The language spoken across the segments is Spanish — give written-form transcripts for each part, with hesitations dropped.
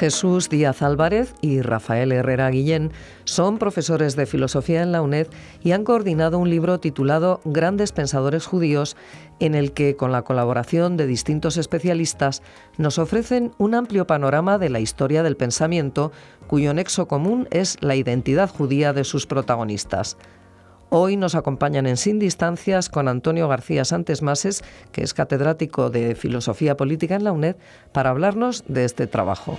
Jesús Díaz Álvarez y Rafael Herrera Guillén son profesores de filosofía en la UNED y han coordinado un libro titulado Grandes pensadores judíos, en el que, con la colaboración de distintos especialistas, nos ofrecen un amplio panorama de la historia del pensamiento, cuyo nexo común es la identidad judía de sus protagonistas. Hoy nos acompañan en Sin Distancias con Antonio García Santesmases, que es catedrático de Filosofía Política en la UNED, para hablarnos de este trabajo.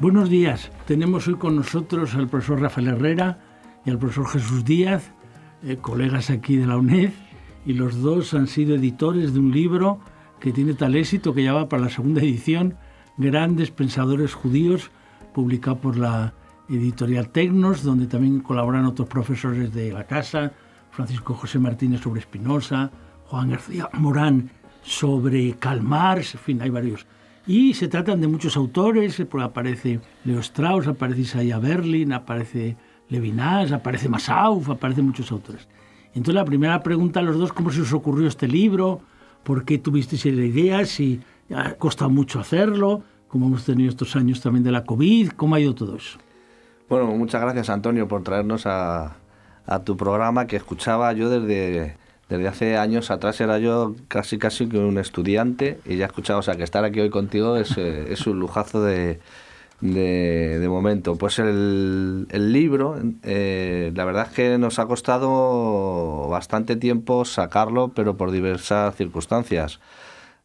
Buenos días. Tenemos hoy con nosotros al profesor Rafael Herrera y al profesor Jesús Díaz, colegas aquí de la UNED, y los dos han sido editores de un libro que tiene tal éxito que ya va para la segunda edición, Grandes pensadores judíos, publicado por la editorial Tecnos, donde también colaboran otros profesores de la casa, Francisco José Martínez sobre Spinoza, Juan García Morán sobre Karl Marx, en fin, hay varios. Y se tratan de muchos autores, porque aparece Leo Strauss, aparece Isaiah Berlin, aparece Levinas, aparece Massauf, aparecen muchos autores. Entonces la primera pregunta a los dos, ¿cómo se os ocurrió este libro? ¿Por qué tuvisteis la idea? ¿Si ha costado mucho hacerlo? ¿Cómo hemos tenido estos años también de la COVID? ¿Cómo ha ido todo eso? Bueno, muchas gracias, Antonio, por traernos a tu programa, que escuchaba yo desde hace años atrás. Era yo casi que un estudiante y ya he escuchado, o sea, que estar aquí hoy contigo es un lujazo de momento. Pues el libro, la verdad es que nos ha costado bastante tiempo sacarlo, pero por diversas circunstancias.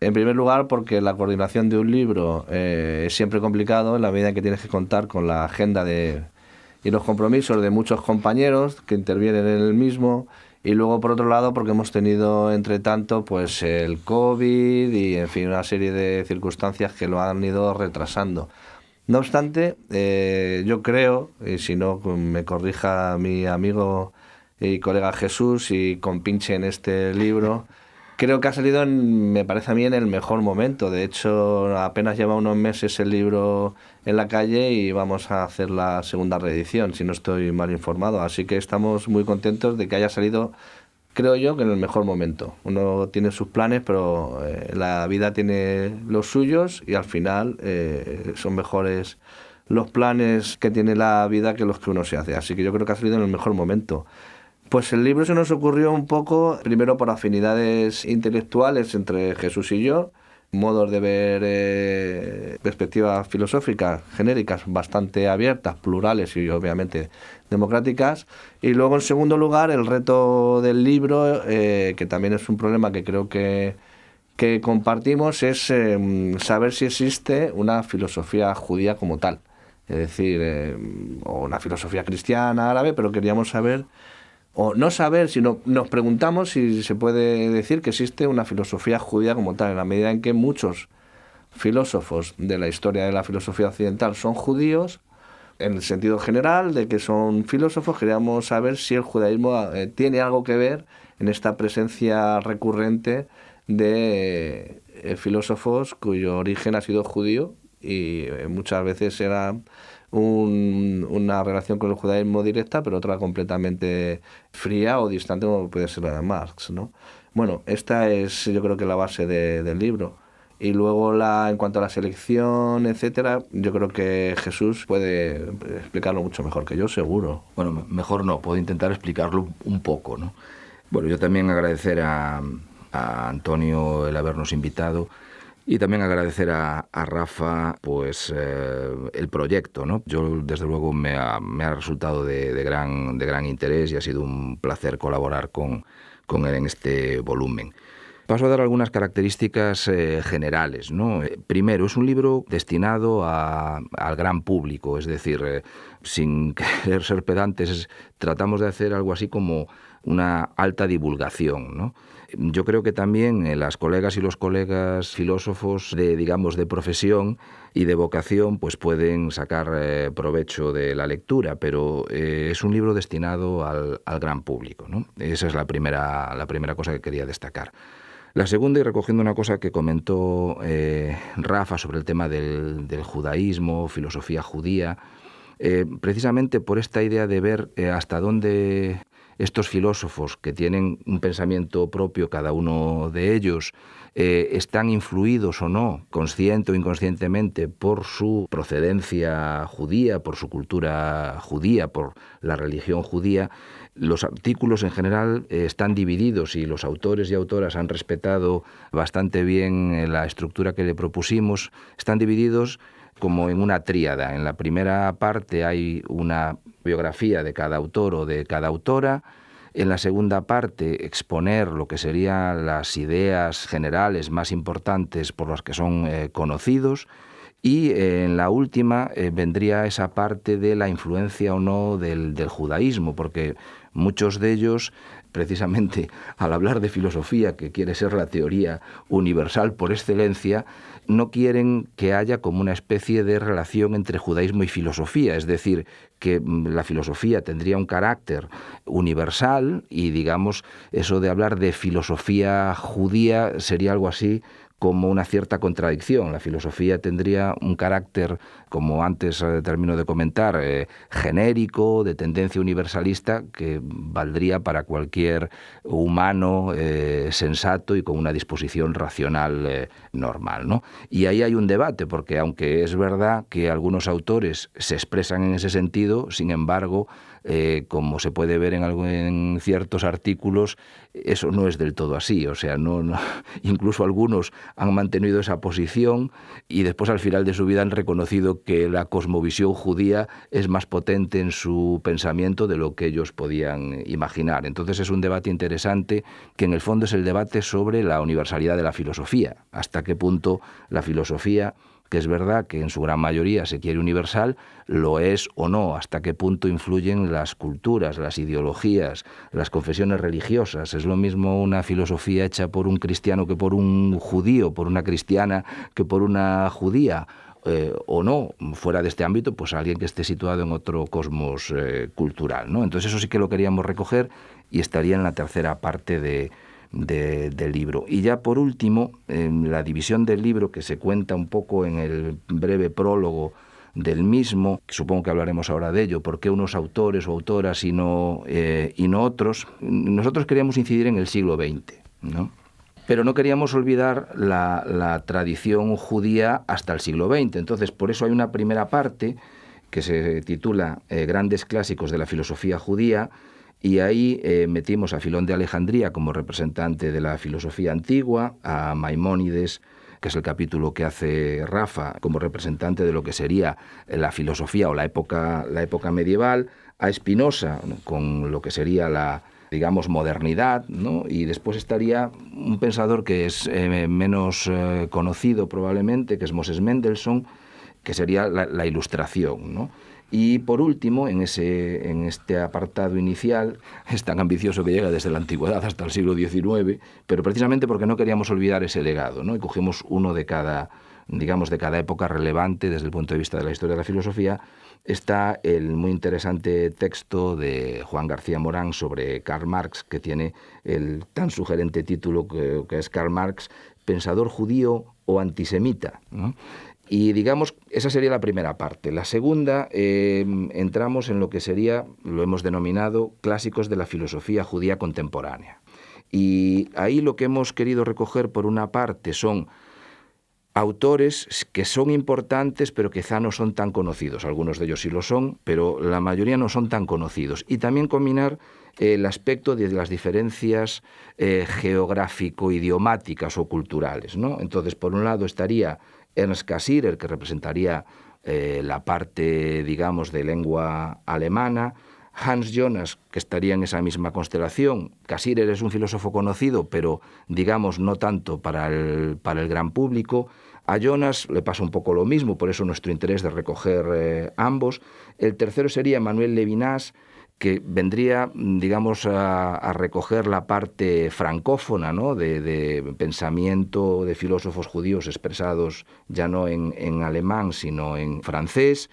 En primer lugar, porque la coordinación de un libro es siempre complicado en la medida en que tienes que contar con la agenda y los compromisos de muchos compañeros que intervienen en el mismo. Y luego, por otro lado, porque hemos tenido, entre tanto, pues el COVID y, en fin, una serie de circunstancias que lo han ido retrasando. No obstante, yo creo, y si no me corrija mi amigo y colega Jesús y compinche en este libro, creo que ha salido, me parece a mí, en el mejor momento. De hecho, apenas lleva unos meses el libro en la calle y vamos a hacer la segunda reedición, si no estoy mal informado. Así que estamos muy contentos de que haya salido, creo yo, que en el mejor momento. Uno tiene sus planes, pero la vida tiene los suyos y al final son mejores los planes que tiene la vida que los que uno se hace. Así que yo creo que ha salido en el mejor momento. Pues el libro se nos ocurrió un poco, primero por afinidades intelectuales entre Jesús y yo, modos de ver perspectivas filosóficas genéricas bastante abiertas, plurales y obviamente democráticas. Y luego, en segundo lugar, el reto del libro, que también es un problema que creo que compartimos, es saber si existe una filosofía judía como tal. Es decir, o una filosofía cristiana, árabe, pero queríamos saber, o no saber, sino nos preguntamos si se puede decir que existe una filosofía judía como tal, en la medida en que muchos filósofos de la historia de la filosofía occidental son judíos. En el sentido general de que son filósofos, queríamos saber si el judaísmo tiene algo que ver en esta presencia recurrente de filósofos cuyo origen ha sido judío y muchas veces era una relación con el judaísmo directa, pero otra completamente fría o distante, como puede ser la de Marx, ¿no? Bueno, esta es, yo creo, que la base del libro. Y luego, en cuanto a la selección, etcétera, yo creo que Jesús puede explicarlo mucho mejor que yo, seguro. Bueno, mejor no, puedo intentar explicarlo un poco, ¿no? Bueno, yo también agradecer a Antonio el habernos invitado. Y también agradecer a Rafa pues el proyecto, ¿no? Yo, desde luego, me ha resultado de gran interés y ha sido un placer colaborar con él en este volumen. Paso a dar algunas características generales, ¿no? Primero, es un libro destinado al gran público, es decir, sin querer ser pedantes, tratamos de hacer algo así como una alta divulgación, ¿no? Yo creo que también las colegas y los colegas filósofos de profesión y de vocación pues pueden sacar provecho de la lectura, pero es un libro destinado al gran público, ¿no? Esa es la primera cosa que quería destacar. La segunda, y recogiendo una cosa que comentó Rafa sobre el tema del judaísmo, filosofía judía, precisamente por esta idea de ver hasta dónde estos filósofos que tienen un pensamiento propio cada uno de ellos, están influidos o no, consciente o inconscientemente, por su procedencia judía, por su cultura judía, por la religión judía. Los artículos en general están divididos y los autores y autoras han respetado bastante bien la estructura que le propusimos. Están divididos como en una tríada. En la primera parte hay una biografía de cada autor o de cada autora. En la segunda parte, exponer lo que serían las ideas generales más importantes por las que son conocidos. Y en la última vendría esa parte de la influencia o no del judaísmo, porque muchos de ellos, precisamente al hablar de filosofía, que quiere ser la teoría universal por excelencia, no quieren que haya como una especie de relación entre judaísmo y filosofía, es decir, que la filosofía tendría un carácter universal y, digamos, eso de hablar de filosofía judía sería algo así como una cierta contradicción. La filosofía tendría un carácter, como antes termino de comentar, genérico, de tendencia universalista, que valdría para cualquier humano sensato y con una disposición racional normal, ¿no? Y ahí hay un debate, porque aunque es verdad que algunos autores se expresan en ese sentido, sin embargo, como se puede ver en ciertos artículos, eso no es del todo así. O sea, incluso algunos han mantenido esa posición y después al final de su vida han reconocido que la cosmovisión judía es más potente en su pensamiento de lo que ellos podían imaginar. Entonces es un debate interesante que en el fondo es el debate sobre la universalidad de la filosofía. Hasta qué punto la filosofía, que es verdad que en su gran mayoría se quiere universal, lo es o no, hasta qué punto influyen las culturas, las ideologías, las confesiones religiosas. Es lo mismo una filosofía hecha por un cristiano que por un judío, por una cristiana que por una judía, o no, fuera de este ámbito, pues alguien que esté situado en otro cosmos cultural, ¿no? Entonces eso sí que lo queríamos recoger y estaría en la tercera parte del libro. Y ya por último, la división del libro, que se cuenta un poco en el breve prólogo del mismo, supongo que hablaremos ahora de ello, por qué unos autores o autoras y no otros. Nosotros queríamos incidir en el siglo XX, ¿no? Pero no queríamos olvidar la tradición judía hasta el siglo XX. Entonces, por eso hay una primera parte que se titula Grandes clásicos de la filosofía judía, y ahí metimos a Filón de Alejandría como representante de la filosofía antigua, a Maimónides, que es el capítulo que hace Rafa, como representante de lo que sería la filosofía o la época medieval, a Spinoza, ¿no?, con lo que sería la, digamos, modernidad, ¿no? Y después estaría un pensador que es menos conocido probablemente, que es Moses Mendelssohn, que sería la ilustración, ¿no? Y por último, en este apartado inicial, es tan ambicioso que llega desde la antigüedad hasta el siglo XIX, pero precisamente porque no queríamos olvidar ese legado, ¿no? Y cogimos uno de cada, digamos, de cada época relevante desde el punto de vista de la historia de la filosofía. Está el muy interesante texto de Juan García Morán sobre Karl Marx, que tiene el tan sugerente título que es Karl Marx, pensador judío o antisemita, ¿no? Y digamos, esa sería la primera parte. La segunda, entramos en lo que sería, lo hemos denominado, clásicos de la filosofía judía contemporánea. Y ahí lo que hemos querido recoger, por una parte, son autores que son importantes, pero quizá no son tan conocidos. Algunos de ellos sí lo son, pero la mayoría no son tan conocidos. Y también combinar el aspecto de las diferencias geográfico-idiomáticas o culturales, ¿no? Entonces, por un lado estaría Ernst Cassirer, que representaría la parte, digamos, de lengua alemana, Hans Jonas, que estaría en esa misma constelación. Cassirer es un filósofo conocido, pero, digamos, no tanto para el gran público. A Jonas le pasa un poco lo mismo, por eso nuestro interés de recoger ambos. El tercero sería Emmanuel Levinas, que vendría, digamos, a recoger la parte francófona, ¿no?, de pensamiento de filósofos judíos expresados ya no en alemán, sino en francés.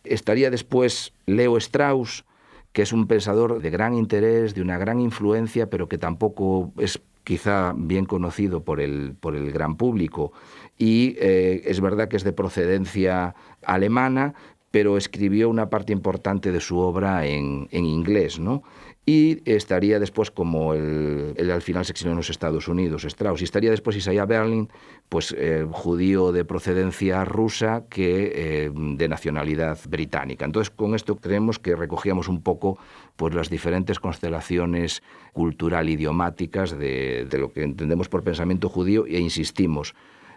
Estaría después Leo Strauss, que es un pensador de gran interés, de una gran influencia, pero que tampoco es quizá bien conocido por el gran público. Y es verdad que es de procedencia alemana, pero escribió una parte importante de su obra en inglés, ¿no? Y estaría después, como él al final se exilió en los Estados Unidos, Strauss, y estaría después Isaiah Berlin, pues judío de procedencia rusa que de nacionalidad británica. Entonces, con esto creemos que recogíamos un poco pues las diferentes constelaciones cultural idiomáticas de lo que entendemos por pensamiento judío, e insistimos,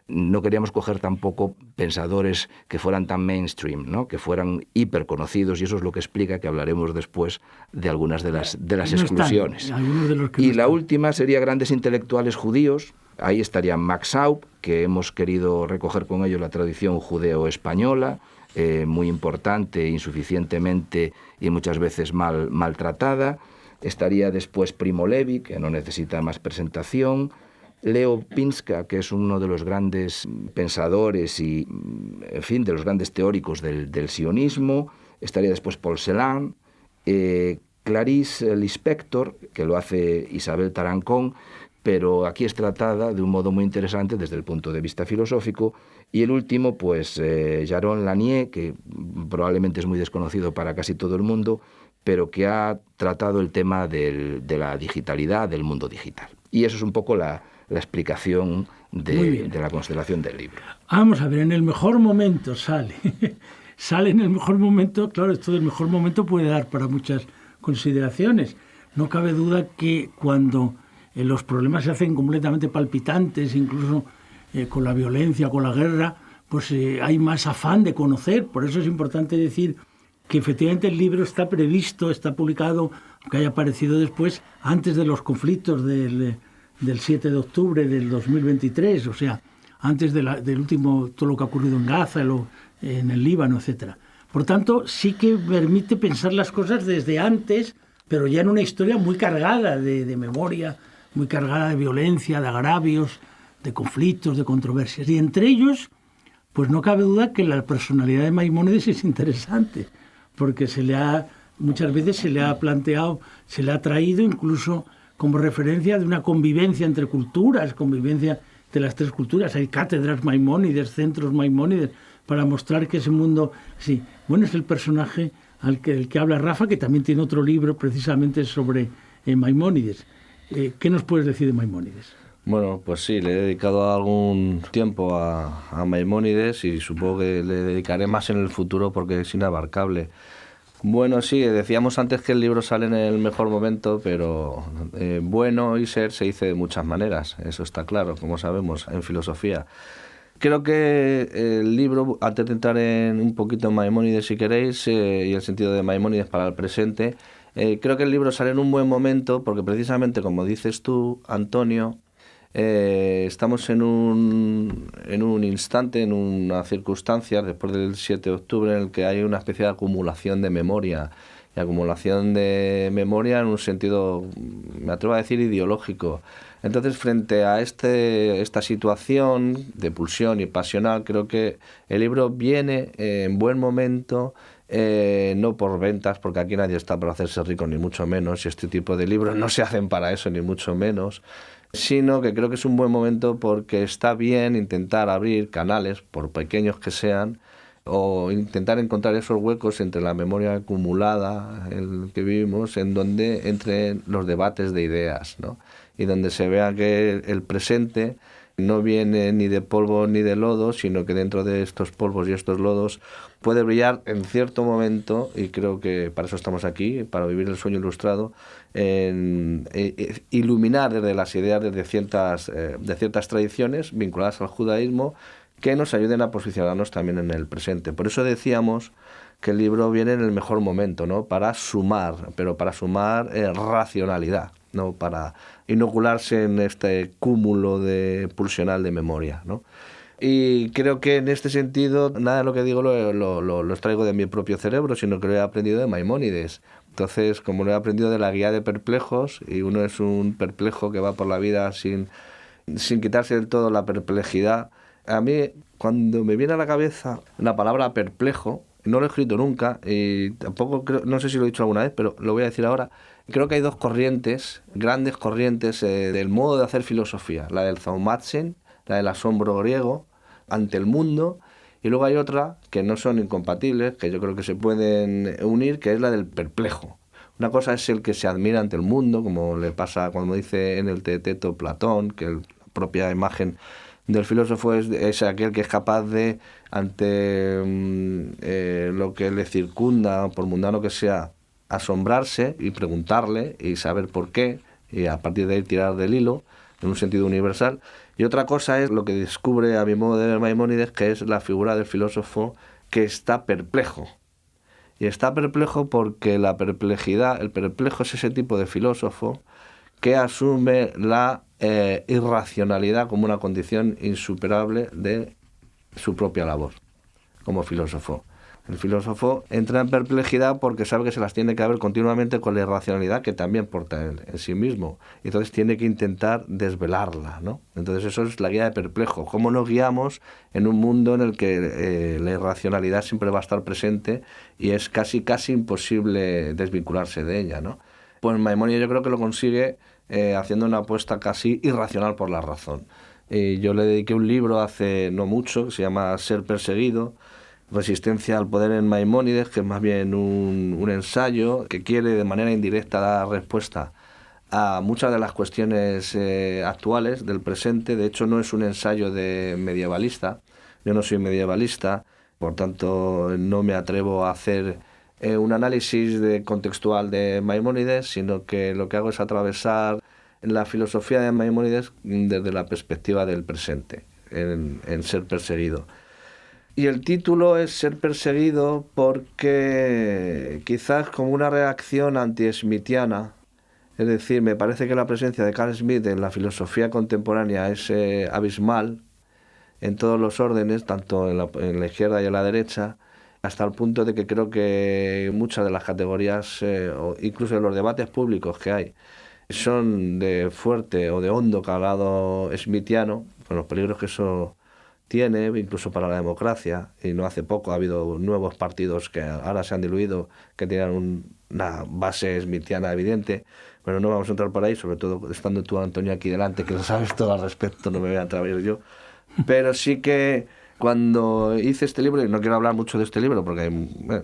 no queríamos coger tampoco pensadores que fueran tan mainstream, ¿no? Que fueran hiperconocidos, y eso es lo que explica que hablaremos después de algunas de las exclusiones. Y la última sería grandes intelectuales judíos. Ahí estaría Max Aub, que hemos querido recoger con ello la tradición judeo-española, muy importante, insuficientemente y muchas veces maltratada. Estaría después Primo Levi, que no necesita más presentación. Leo Pinska, que es uno de los grandes pensadores y, en fin, de los grandes teóricos del sionismo. Estaría después Paul Celan, Clarice Lispector, que lo hace Isabel Tarancón, pero aquí es tratada de un modo muy interesante desde el punto de vista filosófico. Y el último, pues Jaron Lanier, que probablemente es muy desconocido para casi todo el mundo, pero que ha tratado el tema de la digitalidad, del mundo digital. Y eso es un poco la explicación de la constelación del libro. Vamos a ver, en el mejor momento sale. Sale en el mejor momento, claro, esto del mejor momento puede dar para muchas consideraciones. No cabe duda que cuando los problemas se hacen completamente palpitantes, incluso con la violencia, con la guerra, pues hay más afán de conocer. Por eso es importante decir que efectivamente el libro está previsto, está publicado, aunque haya aparecido después, antes de los conflictos del 7 de octubre del 2023, o sea, antes del último, todo lo que ha ocurrido en Gaza, en el Líbano, etc. Por tanto, sí que permite pensar las cosas desde antes, pero ya en una historia muy cargada de memoria, muy cargada de violencia, de agravios, de conflictos, de controversias. Y entre ellos, pues no cabe duda que la personalidad de Maimónides es interesante, porque muchas veces se le ha planteado, se le ha traído incluso como referencia de una convivencia entre culturas, convivencia de las tres culturas. Hay cátedras Maimónides, centros Maimónides, para mostrar que ese mundo... Sí, bueno, es el personaje del que habla Rafa, que también tiene otro libro precisamente sobre Maimónides. ¿Qué nos puedes decir de Maimónides? Bueno, pues sí, le he dedicado algún tiempo a Maimónides y supongo que le dedicaré más en el futuro porque es inabarcable. Bueno, sí, decíamos antes que el libro sale en el mejor momento, pero bueno y ser se dice de muchas maneras, eso está claro, como sabemos, en filosofía. Creo que el libro, antes de entrar en un poquito en Maimónides, si queréis, y el sentido de Maimónides para el presente, creo que el libro sale en un buen momento, porque precisamente, como dices tú, Antonio, estamos en un instante, en una circunstancia, después del 7 de octubre, en el que hay una especie de acumulación de memoria, y acumulación de memoria en un sentido, me atrevo a decir, ideológico. Entonces, frente a esta situación de pulsión y pasional, creo que el libro viene en buen momento, no por ventas, porque aquí nadie está para hacerse rico, ni mucho menos, y este tipo de libros no se hacen para eso, ni mucho menos, sino que creo que es un buen momento porque está bien intentar abrir canales, por pequeños que sean, o intentar encontrar esos huecos entre la memoria acumulada en el que vivimos, en donde entren los debates de ideas, ¿no? Y donde se vea que el presente no viene ni de polvo ni de lodo, sino que dentro de estos polvos y estos lodos puede brillar en cierto momento, y creo que para eso estamos aquí, para vivir el sueño ilustrado, en iluminar desde las ideas de ciertas tradiciones vinculadas al judaísmo que nos ayuden a posicionarnos también en el presente. Por eso decíamos que el libro viene en el mejor momento, ¿no? Para sumar, pero para sumar racionalidad, no para inocularse en este cúmulo pulsional de memoria, ¿no? Y creo que en este sentido nada de lo que digo lo extraigo de mi propio cerebro, sino que lo he aprendido de Maimónides. Entonces, como lo he aprendido de la Guía de Perplejos, y uno es un perplejo que va por la vida sin quitarse del todo la perplejidad, a mí cuando me viene a la cabeza la palabra perplejo, no lo he escrito nunca y tampoco creo, no sé si lo he dicho alguna vez, pero lo voy a decir ahora. Creo que hay dos corrientes, grandes corrientes del modo de hacer filosofía, la del Zaumatzen, la del asombro griego ante el mundo, Y luego hay otra que no son incompatibles, que yo creo que se pueden unir, que es la del perplejo. Una cosa es el que se admira ante el mundo, como le pasa cuando dice en el Teeteto Platón, que la propia imagen del filósofo es aquel que es capaz de, ante lo que le circunda, por mundano que sea, asombrarse y preguntarle y saber por qué, y a partir de ahí tirar del hilo, en un sentido universal. Y otra cosa es lo que descubre, a mi modo de ver, Maimónides, que es la figura del filósofo que está perplejo. Y está perplejo porque la perplejidad, el perplejo es ese tipo de filósofo que asume la irracionalidad como una condición insuperable de su propia labor como filósofo. El filósofo entra en perplejidad porque sabe que se las tiene que ver continuamente con la irracionalidad que también porta él en sí mismo. Y entonces tiene que intentar desvelarla, ¿no? Entonces eso es la guía de perplejo. ¿Cómo nos guiamos en un mundo en el que la irracionalidad siempre va a estar presente y es casi imposible desvincularse de ella, ¿no? Pues Maimónides yo creo que lo consigue haciendo una apuesta casi irracional por la razón. Yo le dediqué un libro hace no mucho que se llama Ser perseguido, Resistencia al poder en Maimónides, que es más bien un ensayo que quiere de manera indirecta dar respuesta a muchas de las cuestiones actuales del presente. De hecho, no es un ensayo de medievalista. Yo no soy medievalista, por tanto no me atrevo a hacer un análisis contextual de Maimónides, sino que lo que hago es atravesar la filosofía de Maimónides desde la perspectiva del presente, en Ser perseguido. Y el título es Ser perseguido porque quizás como una reacción anti-smithiana, es decir, me parece que la presencia de Carl Schmitt en la filosofía contemporánea es abismal en todos los órdenes, tanto en la izquierda y en la derecha, hasta el punto de que creo que muchas de las categorías, o incluso en los debates públicos que hay, son de fuerte o de hondo calado smithiano, con los peligros que eso tiene, incluso para la democracia. Y no hace poco ha habido nuevos partidos que ahora se han diluido, que tienen una base smithiana evidente, pero no vamos a entrar por ahí, sobre todo estando tú, Antonio, aquí delante, que lo sabes todo al respecto, no me voy a atrever yo. Pero sí que cuando hice este libro, y no quiero hablar mucho de este libro, porque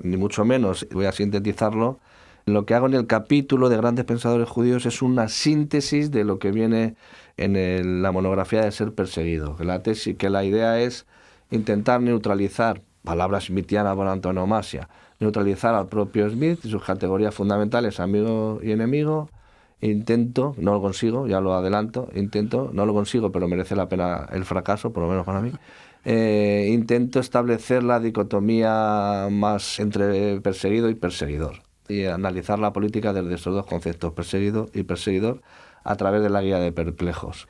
ni mucho menos voy a sintetizarlo, lo que hago en el capítulo de Grandes Pensadores Judíos es una síntesis de lo que viene en la monografía de Ser perseguido. Que la idea es intentar neutralizar, palabra smithiana por antonomasia, neutralizar al propio Smith y sus categorías fundamentales, amigo y enemigo. Intento, no lo consigo, ya lo adelanto, no lo consigo, pero merece la pena el fracaso, por lo menos para mí. Intento establecer la dicotomía más entre perseguido y perseguidor, y analizar la política desde esos dos conceptos, perseguido y perseguidor, a través de la guía de perplejos.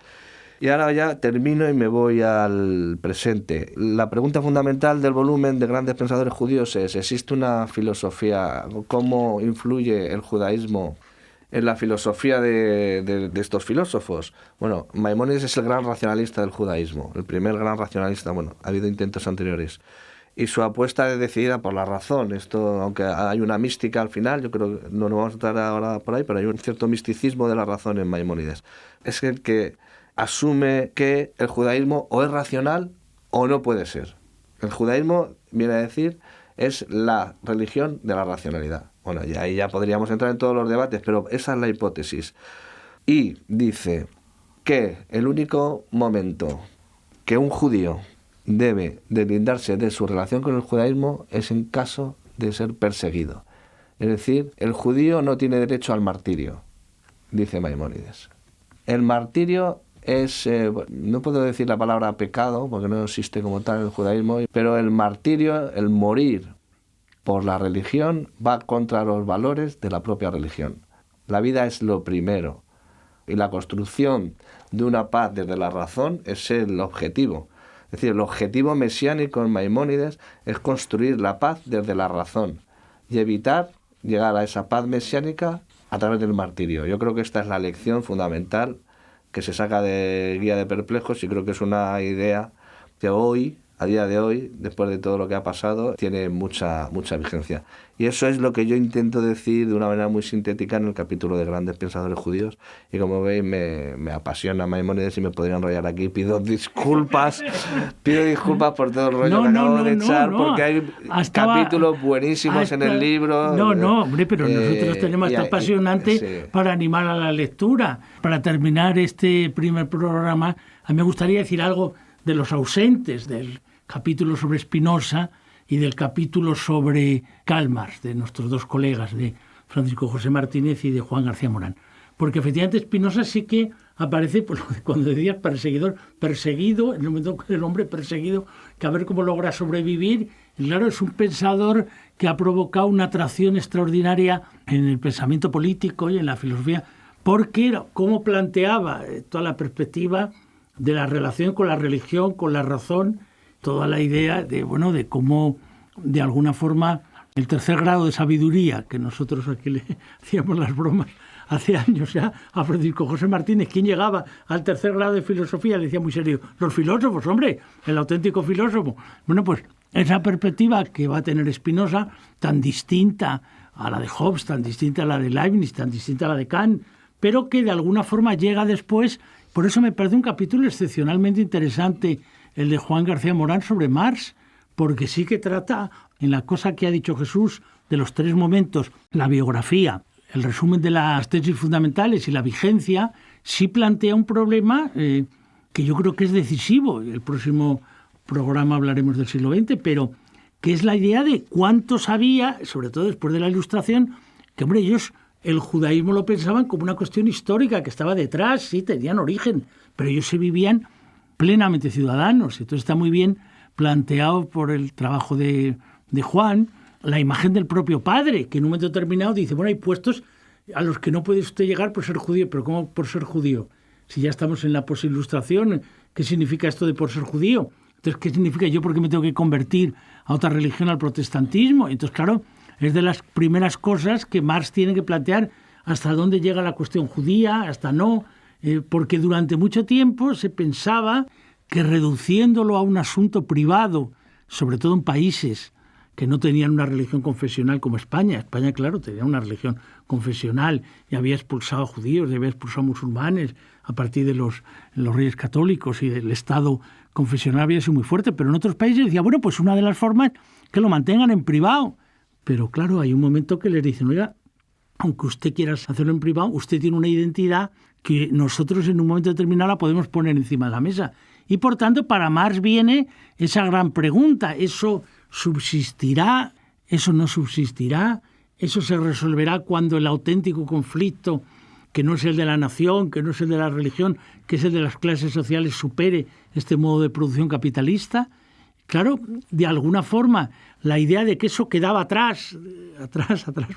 Y ahora ya termino y me voy al presente. La pregunta fundamental del volumen de Grandes Pensadores Judíos es: ¿existe una filosofía? ¿Cómo influye el judaísmo en la filosofía de estos filósofos? Bueno, Maimónides es el gran racionalista del judaísmo, el primer gran racionalista. Bueno, ha habido intentos anteriores. Y su apuesta es decidida por la razón. Esto, aunque hay una mística al final, yo creo que no nos vamos a entrar ahora por ahí, pero hay un cierto misticismo de la razón en Maimónides. Es el que asume que el judaísmo o es racional o no puede ser. El judaísmo, viene a decir, es la religión de la racionalidad. Bueno, y ahí ya podríamos entrar en todos los debates, pero esa es la hipótesis. Y dice que el único momento que un judío debe deslindarse de su relación con el judaísmo es en caso de ser perseguido. Es decir, el judío no tiene derecho al martirio, dice Maimónides. El martirio es, no puedo decir la palabra pecado, porque no existe como tal en el judaísmo, pero el martirio, el morir por la religión, va contra los valores de la propia religión. La vida es lo primero, y la construcción de una paz desde la razón es el objetivo. Es decir, el objetivo mesiánico en Maimónides es construir la paz desde la razón y evitar llegar a esa paz mesiánica a través del martirio. Yo creo que esta es la lección fundamental que se saca de Guía de Perplejos, y creo que es una idea que hoy, a día de hoy, después de todo lo que ha pasado, tiene mucha vigencia. Y eso es lo que yo intento decir de una manera muy sintética en el capítulo de Grandes Pensadores Judíos. Y como veis, me apasiona Maimónides y me podría enrollar aquí. Pido disculpas por todo el rollo que acabo de echar, porque hay capítulos buenísimos en el libro. No, hombre, pero nosotros tenemos esto apasionante sí, para animar a la lectura. Para terminar este primer programa, a mí me gustaría decir algo de los ausentes del capítulo sobre Spinoza y del capítulo sobre Karl Marx, de nuestros dos colegas, de Francisco José Martínez y de Juan García Morán. Porque efectivamente Spinoza sí que aparece, pues, cuando decías perseguido, en el momento que el hombre perseguido, que a ver cómo logra sobrevivir. Y claro, es un pensador que ha provocado una atracción extraordinaria en el pensamiento político y en la filosofía, porque cómo planteaba toda la perspectiva de la relación con la religión, con la razón, toda la idea de cómo, de alguna forma, el tercer grado de sabiduría, que nosotros aquí le hacíamos las bromas hace años ya a Francisco José Martínez, quien llegaba al tercer grado de filosofía, le decía muy serio, los filósofos, hombre, el auténtico filósofo. Bueno, pues esa perspectiva que va a tener Spinoza, tan distinta a la de Hobbes, tan distinta a la de Leibniz, tan distinta a la de Kant, pero que de alguna forma llega después. Por eso me parece un capítulo excepcionalmente interesante el de Juan García Morán sobre Marx, porque sí que trata, en la cosa que ha dicho Jesús, de los tres momentos, la biografía, el resumen de las tesis fundamentales y la vigencia, sí plantea un problema que yo creo que es decisivo. El próximo programa hablaremos del siglo XX, pero que es la idea de cuánto sabía, sobre todo después de la Ilustración, que, hombre, ellos el judaísmo lo pensaban como una cuestión histórica que estaba detrás, sí, tenían origen, pero ellos se vivían plenamente ciudadanos. Entonces está muy bien planteado por el trabajo de Juan, la imagen del propio padre, que en un momento determinado dice, bueno, hay puestos a los que no puede usted llegar por ser judío. ¿Pero cómo por ser judío? Si ya estamos en la posilustración, ¿qué significa esto de por ser judío? Entonces, ¿qué significa yo por qué me tengo que convertir a otra religión, al protestantismo? Entonces, claro, es de las primeras cosas que Marx tiene que plantear hasta dónde llega la cuestión judía, hasta no, porque durante mucho tiempo se pensaba que reduciéndolo a un asunto privado, sobre todo en países que no tenían una religión confesional como España. España, claro, tenía una religión confesional y había expulsado a judíos, y había expulsado a musulmanes a partir de los reyes católicos, y el Estado confesional había sido muy fuerte. Pero en otros países decía, bueno, pues una de las formas que lo mantengan en privado. Pero claro, hay un momento que les dicen, oiga, aunque usted quiera hacerlo en privado, usted tiene una identidad que nosotros en un momento determinado la podemos poner encima de la mesa. Y por tanto, para Marx viene esa gran pregunta, ¿eso subsistirá? ¿Eso no subsistirá? ¿Eso se resolverá cuando el auténtico conflicto, que no es el de la nación, que no es el de la religión, que es el de las clases sociales, supere este modo de producción capitalista? Claro, de alguna forma, la idea de que eso quedaba atrás,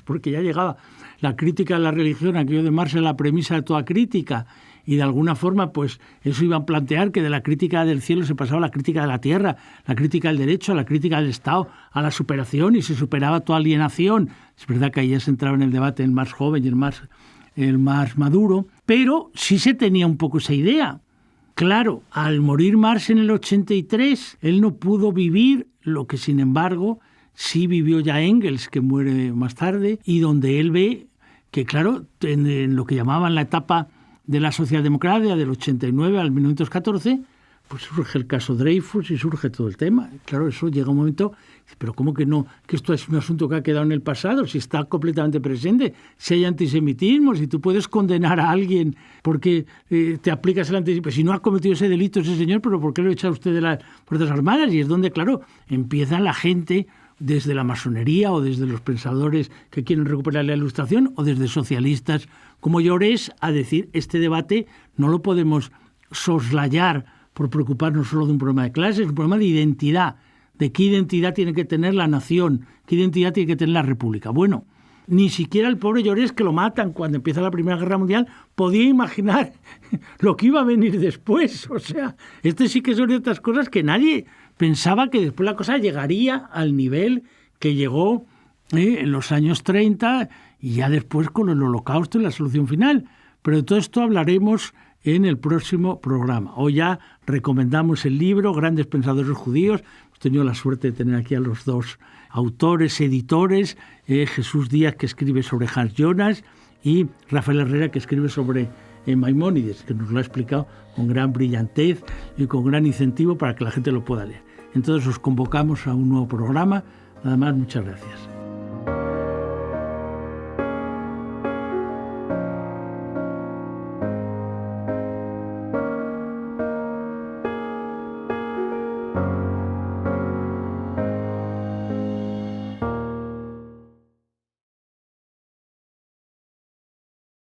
porque ya llegaba la crítica de la religión, aquello de Marx es la premisa de toda crítica, y de alguna forma, pues eso iba a plantear que de la crítica del cielo se pasaba a la crítica de la tierra, la crítica del derecho, a la crítica del Estado, a la superación, y se superaba toda alienación. Es verdad que ahí ya se entraba en el debate el más joven y el más maduro, pero sí se tenía un poco esa idea. Claro, al morir Marx en el 83, él no pudo vivir lo que, sin embargo, sí vivió ya Engels, que muere más tarde, y donde él ve que, claro, en lo que llamaban la etapa de la socialdemocracia del 89 al 1914, pues surge el caso Dreyfus y surge todo el tema. Claro, eso llega un momento, pero ¿cómo que no? Que esto es un asunto que ha quedado en el pasado, si está completamente presente, si hay antisemitismo, si tú puedes condenar a alguien porque te aplicas el antisemitismo, si no ha cometido ese delito ese señor, pero ¿por qué lo echa usted de las Fuerzas Armadas? Y es donde, claro, empieza la gente desde la masonería o desde los pensadores que quieren recuperar la Ilustración o desde socialistas como Llorés a decir, este debate no lo podemos soslayar por preocuparnos solo de un problema de clases, es un problema de identidad, de qué identidad tiene que tener la nación, qué identidad tiene que tener la república. Bueno, ni siquiera el pobre Llorés, que lo matan cuando empieza la Primera Guerra Mundial, podía imaginar lo que iba a venir después. O sea, sí que son de otras cosas que nadie pensaba que después la cosa llegaría al nivel que llegó en los años 30 y ya después con el Holocausto y la solución final. Pero de todo esto hablaremos en el próximo programa. Hoy ya recomendamos el libro Grandes Pensadores Judíos. Hemos tenido la suerte de tener aquí a los dos autores, editores, Jesús Díaz, que escribe sobre Hans Jonas, y Rafael Herrera, que escribe sobre Maimónides, que nos lo ha explicado con gran brillantez y con gran incentivo para que la gente lo pueda leer. Entonces os convocamos a un nuevo programa. Nada más, muchas gracias.